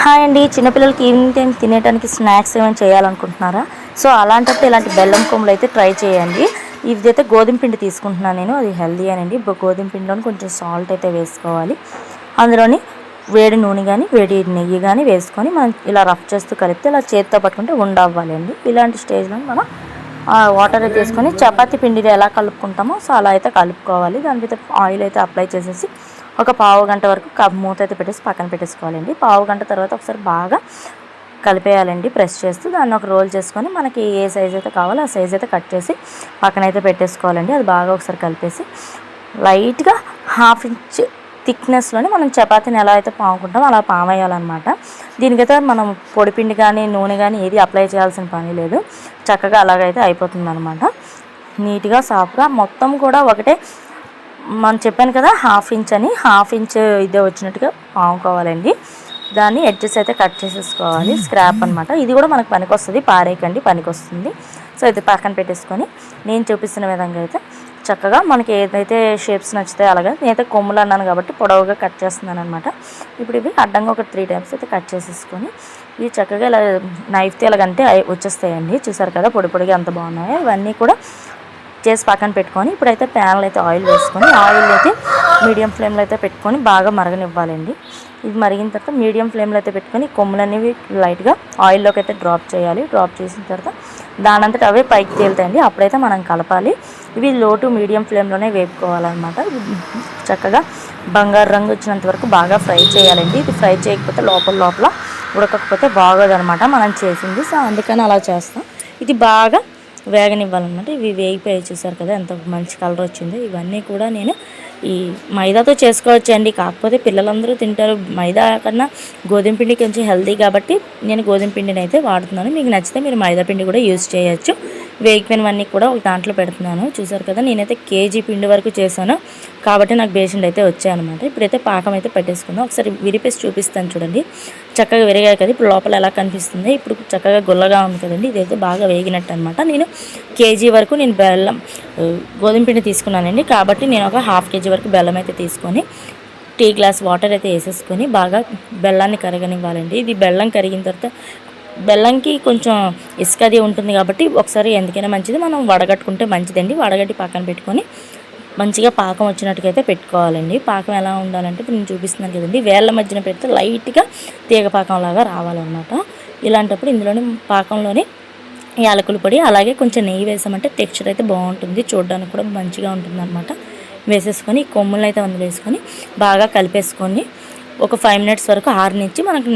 Hi అండి, చిన్నపిల్లలకి evening time తినేటానికి snacks ఏమైనా చేయాలనుకుంటున్నారా? సో అలాంటప్పుడు ఇలాంటి బెల్లం కొమ్ములు అయితే ట్రై చేయండి. ఇదైతే గోధుమ పిండి తీసుకుంటున్నాను నేను, అది హెల్దీ అనండి. గోధుమ పిండిలోని కొంచెం సాల్ట్ అయితే వేసుకోవాలి. అందులోని వేడి నూనె కానీ వేడి నెయ్యి కానీ వేసుకొని మనం ఇలా రఫ్ చేస్తూ కలిపితే ఇలా చేతితో పట్టుకుంటే ఉండవ్వాలండి. ఇలాంటి స్టేజ్లో మనం వాటర్ అయితే వేసుకొని చపాతీ పిండిని ఎలా కలుపుకుంటామో సో అలా అయితే కలుపుకోవాలి. దాని మీద ఆయిల్ అయితే అప్లై చేసేసి ఒక పావు గంట వరకు మూత అయితే పెట్టేసి పక్కన పెట్టేసుకోవాలండి. పావు గంట తర్వాత ఒకసారి బాగా కలిపేయాలండి ప్రెస్ చేస్తూ. దాన్ని ఒక రోల్ చేసుకొని మనకి ఏ సైజ్ అయితే కావాలో ఆ సైజ్ అయితే కట్ చేసి పక్కన అయితే పెట్టేసుకోవాలండి. అది బాగా ఒకసారి కలిపేసి లైట్గా 1/2 ఇంచ్ థిక్నెస్లోనే మనం చపాతీని ఎలా అయితే పాముకుంటామో అలా పామేయాలన్నమాట. దీనికైతే మనం పొడిపిండి కానీ నూనె కానీ ఏది అప్లై చేయాల్సిన పని లేదు. చక్కగా అలాగైతే అయిపోతుంది అనమాట. నీట్గా సాఫ్ట్గా మొత్తం కూడా ఒకటే మనం చెప్పాను కదా 1/2 ఇంచ్ అని, 1/2 ఇంచ్ ఇదే వచ్చినట్టుగా పాముకోవాలండి. దాన్ని ఎడ్జెస్ అయితే కట్ చేసేసుకోవాలి. స్క్రాప్ అనమాట. ఇది కూడా మనకు పనికి వస్తుంది, పారేయకండి, పనికి వస్తుంది. సో ఇది పక్కన పెట్టేసుకొని నేను చూపిస్తున్న విధంగా అయితే చక్కగా మనకి ఏదైతే షేప్స్ నచ్చుతాయో అలాగే నేనైతే కొమ్ములు అన్నాను కాబట్టి పొడవుగా కట్ చేస్తున్నాను అనమాట. ఇప్పుడు ఇవి అడ్డంగా ఒక 3 టైమ్స్ అయితే కట్ చేసేసుకొని ఇవి చక్కగా ఇలా నైఫ్తో ఇలాగంటే వచ్చేస్తాయండి. చూసారు కదా పొడి పొడిగా ఎంత బాగున్నాయో. ఇవన్నీ కూడా చేసి పక్కన పెట్టుకొని ఇప్పుడైతే ప్యాన్లో అయితే ఆయిల్ వేసుకొని ఆయిల్ అయితే మీడియం ఫ్లేమ్లో అయితే పెట్టుకొని బాగా మరగనివ్వాలండి. ఇది మరిగిన తర్వాత మీడియం ఫ్లేమ్లో అయితే పెట్టుకొని కొమ్ములు అనేవి లైట్గా ఆయిల్లోకి అయితే డ్రాప్ చేయాలి. డ్రాప్ చేసిన తర్వాత దానంతట అవే పైకి తేలుతాయండి. అప్పుడైతే మనం కలపాలి. ఇవి లో టు మీడియం ఫ్లేమ్లోనే వేపుకోవాలన్నమాట. చక్కగా బంగారు రంగు వచ్చినంత వరకు బాగా ఫ్రై చేయాలండి. ఇది ఫ్రై చేయకపోతే లోపల ఉడకకపోతే బాగోదన్నమాట మనం చేసింది. సో అందుకని అలా చేస్తాం. ఇది బాగా వేగనివ్వాలన్నమాట. ఇవి వేగిపోయి చూసారు కదా ఎంత మంచి కలర్ వచ్చిందో. ఇవన్నీ కూడా నేను ఈ మైదాతో చేసుకోవచ్చు అండి. కాకపోతే పిల్లలందరూ తింటారు. మైదా కన్నా గోధుమ పిండి కొంచెం హెల్తీ కాబట్టి నేను గోధుమ పిండిని అయితే వాడుతున్నాను. మీకు నచ్చితే మీరు మైదా పిండి కూడా యూజ్ చేయొచ్చు. వేగిపోయినవన్నీ కూడా ఒక దాంట్లో పెడుతున్నాను. చూసారు కదా నేనైతే కేజీ పిండి వరకు చేశాను కాబట్టి నాకు బేసిన్ అయితే వచ్చాయన్నమాట. ఇప్పుడైతే పాకం అయితే పెట్టేసుకుందాం. ఒకసారి విరిపేసి చూపిస్తాను చూడండి. చక్కగా విరిగాయి కదా. ఇప్పుడు లోపల ఎలా కనిపిస్తుంది, ఇప్పుడు చక్కగా గుల్లగా ఉంది కదండి. ఇదైతే బాగా వేగినట్టు అనమాట. నేను కేజీ వరకు నేను బెల్లం గోధుమ పిండి తీసుకున్నానండి కాబట్టి నేను ఒక 1/2 కేజీ వరకు బెల్లం అయితే తీసుకొని టీ గ్లాస్ వాటర్ అయితే వేసేసుకొని బాగా బెల్లాన్ని కరగనివ్వాలండి. ఇది బెల్లం కరిగిన తర్వాత బెల్లంకి కొంచెం ఇసుక అది ఉంటుంది కాబట్టి ఒకసారి ఎందుకైనా మంచిది మనం వడగట్టుకుంటే మంచిదండి. వడగట్టి పక్కన పెట్టుకొని మంచిగా పాకం వచ్చినట్టుగా అయితే పెట్టుకోవాలండి. పాకం ఎలా ఉండాలంటే ఇప్పుడు నేను చూపిస్తున్నాను కదండి, వేళ్ళ మధ్యన పెడితే లైట్గా తీగ పాకంలాగా రావాలన్నమాట. ఇలాంటప్పుడు ఇందులోని పాకంలోని యాలకుల పొడి అలాగే కొంచెం నెయ్యి వేసామంటే టెక్స్చర్ అయితే బాగుంటుంది, చూడడానికి కూడా మంచిగా ఉంటుంది అనమాట. వేసేసుకొని కొమ్ములు అయితే అందులో వేసుకొని బాగా కలిపేసుకొని ఒక 5 మినిట్స్ వరకు ఆరనిచ్చి మనకు